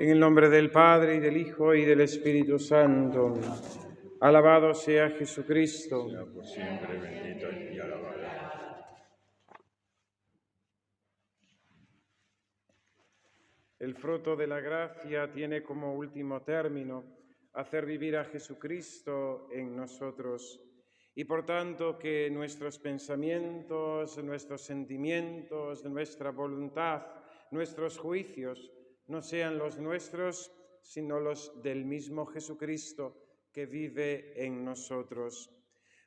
En el nombre del Padre, y del Hijo, y del Espíritu Santo. Alabado sea Jesucristo. Sea por siempre bendito y alabado. El fruto de la gracia tiene como último término hacer vivir a Jesucristo en nosotros. Y por tanto que nuestros pensamientos, nuestros sentimientos, nuestra voluntad, nuestros juicios no sean los nuestros, sino los del mismo Jesucristo que vive en nosotros.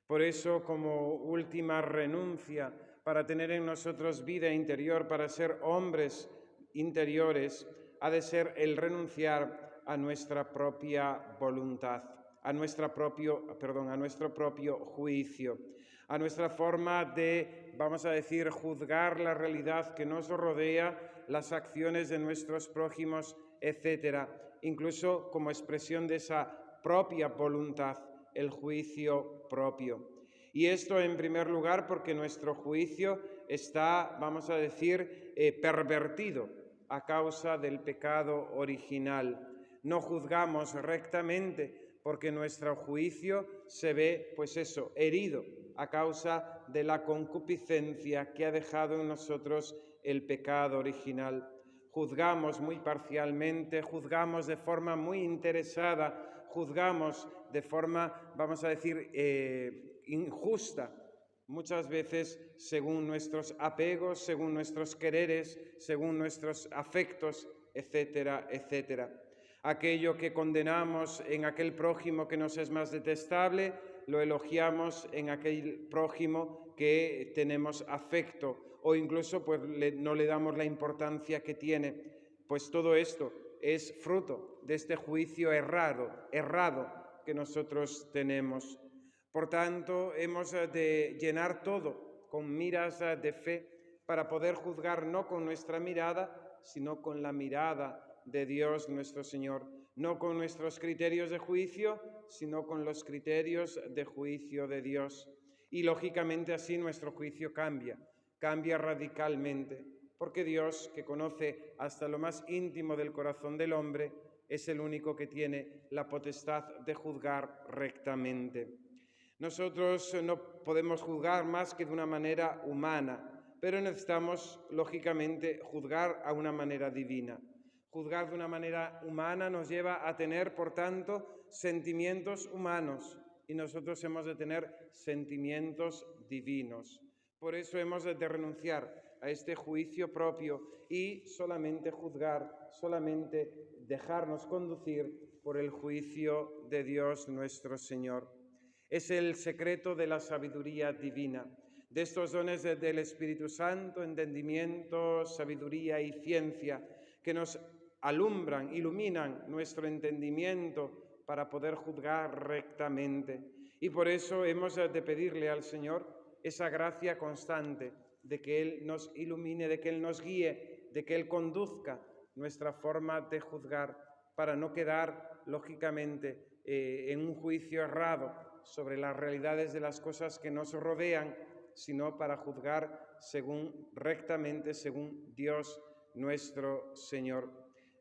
Por eso, como última renuncia para tener en nosotros vida interior, para ser hombres interiores, ha de ser el renunciar a nuestra propia voluntad, a nuestro propio juicio, a nuestra forma de, vamos a decir, juzgar la realidad que nos rodea, las acciones de nuestros prójimos, etc., incluso como expresión de esa propia voluntad, el juicio propio. Y esto en primer lugar porque nuestro juicio está, vamos a decir, pervertido a causa del pecado original. No juzgamos rectamente porque nuestro juicio se ve, pues eso, herido a causa de la concupiscencia que ha dejado en nosotros el pecado original. Juzgamos muy parcialmente, juzgamos de forma muy interesada, juzgamos de forma, vamos a decir, injusta, muchas veces según nuestros apegos, según nuestros quereres, según nuestros afectos, etcétera, etcétera. Aquello que condenamos en aquel prójimo que nos es más detestable, lo elogiamos en aquel prójimo que tenemos afecto, o incluso pues no le damos la importancia que tiene. Pues todo esto es fruto de este juicio errado que nosotros tenemos. Por tanto, hemos de llenar todo con miras de fe para poder juzgar no con nuestra mirada, sino con la mirada de Dios nuestro Señor, no con nuestros criterios de juicio, sino con los criterios de juicio de Dios. Y lógicamente así nuestro juicio cambia radicalmente, porque Dios, que conoce hasta lo más íntimo del corazón del hombre, es el único que tiene la potestad de juzgar rectamente. Nosotros no podemos juzgar más que de una manera humana, pero necesitamos, lógicamente, juzgar a una manera divina. Juzgar de una manera humana nos lleva a tener, por tanto, sentimientos humanos, y nosotros hemos de tener sentimientos divinos. Por eso hemos de renunciar a este juicio propio y solamente juzgar, solamente dejarnos conducir por el juicio de Dios nuestro Señor. Es el secreto de la sabiduría divina, de estos dones del Espíritu Santo, entendimiento, sabiduría y ciencia, que nos alumbran, iluminan nuestro entendimiento para poder juzgar rectamente. Y por eso hemos de pedirle al Señor esa gracia constante de que Él nos ilumine, de que Él nos guíe, de que Él conduzca nuestra forma de juzgar para no quedar, lógicamente, en un juicio errado sobre las realidades de las cosas que nos rodean, sino para juzgar rectamente según Dios nuestro Señor.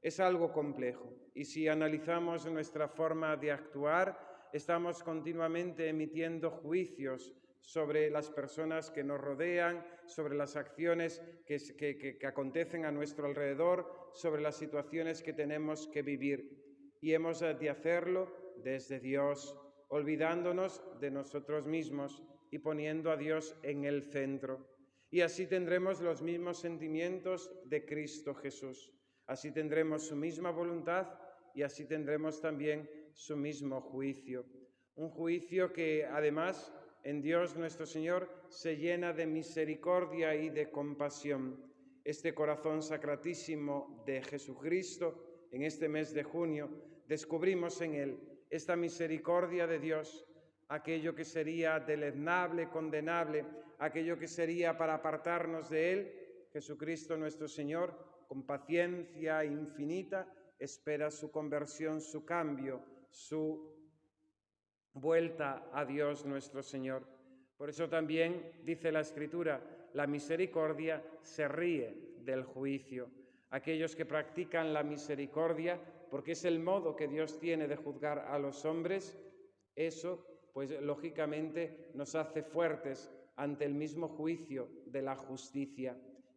Es algo complejo y si analizamos nuestra forma de actuar, estamos continuamente emitiendo juicios sobre las personas que nos rodean, sobre las acciones que acontecen a nuestro alrededor, sobre las situaciones que tenemos que vivir. Y hemos de hacerlo desde Dios, olvidándonos de nosotros mismos y poniendo a Dios en el centro. Y así tendremos los mismos sentimientos de Cristo Jesús. Así tendremos su misma voluntad y así tendremos también su mismo juicio. Un juicio que además en Dios nuestro Señor se llena de misericordia y de compasión. Este corazón sacratísimo de Jesucristo, en este mes de junio, descubrimos en Él esta misericordia de Dios, aquello que sería deleznable, condenable, aquello que sería para apartarnos de Él. Jesucristo nuestro Señor, con paciencia infinita, espera su conversión, su cambio, su vuelta a Dios nuestro Señor. Por eso también dice la Escritura, la misericordia se ríe del juicio. aquellos que practican la misericordia, porque es el modo que Dios tiene de juzgar a los hombres, eso, pues lógicamente nos hace fuertes ante el mismo juicio de la justicia.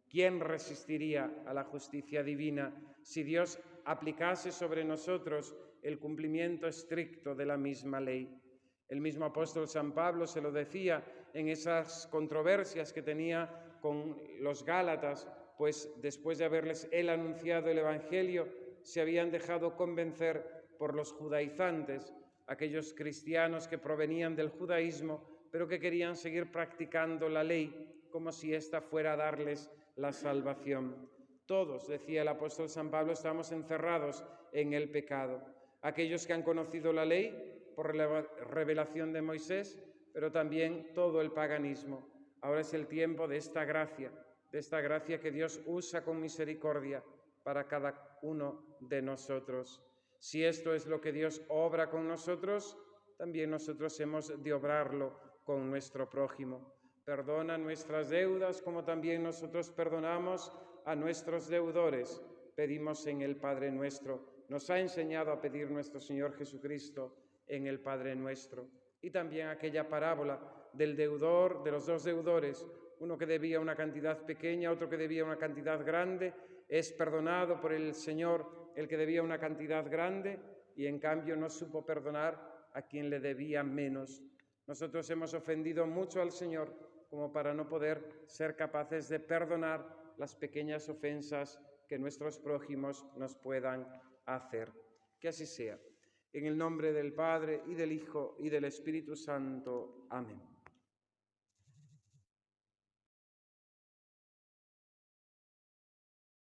¿Quién resistiría a la justicia divina si Dios aplicase sobre nosotros el cumplimiento estricto de la misma ley? El mismo apóstol San Pablo se lo decía en esas controversias que tenía con los Gálatas, pues después de haberles él anunciado el Evangelio, se habían dejado convencer por los judaizantes, aquellos cristianos que provenían del judaísmo, pero que querían seguir practicando la ley como si ésta fuera a darles la salvación. Todos, decía el apóstol San Pablo, estamos encerrados en el pecado. Aquellos que han conocido la ley por la revelación de Moisés, pero también todo el paganismo. Ahora es el tiempo de esta gracia que Dios usa con misericordia para cada uno de nosotros. Si esto es lo que Dios obra con nosotros, también nosotros hemos de obrarlo con nuestro prójimo. Perdona nuestras deudas como también nosotros perdonamos a nuestros deudores. Pedimos en el Padre Nuestro. Nos ha enseñado a pedir nuestro Señor Jesucristo en el Padre Nuestro. Y también aquella parábola del deudor, de los dos deudores, uno que debía una cantidad pequeña, otro que debía una cantidad grande, es perdonado por el Señor el que debía una cantidad grande y en cambio no supo perdonar a quien le debía menos. Nosotros hemos ofendido mucho al Señor como para no poder ser capaces de perdonar las pequeñas ofensas que nuestros prójimos nos puedan hacer. Que así sea. En el nombre del Padre, y del Hijo, y del Espíritu Santo. Amén.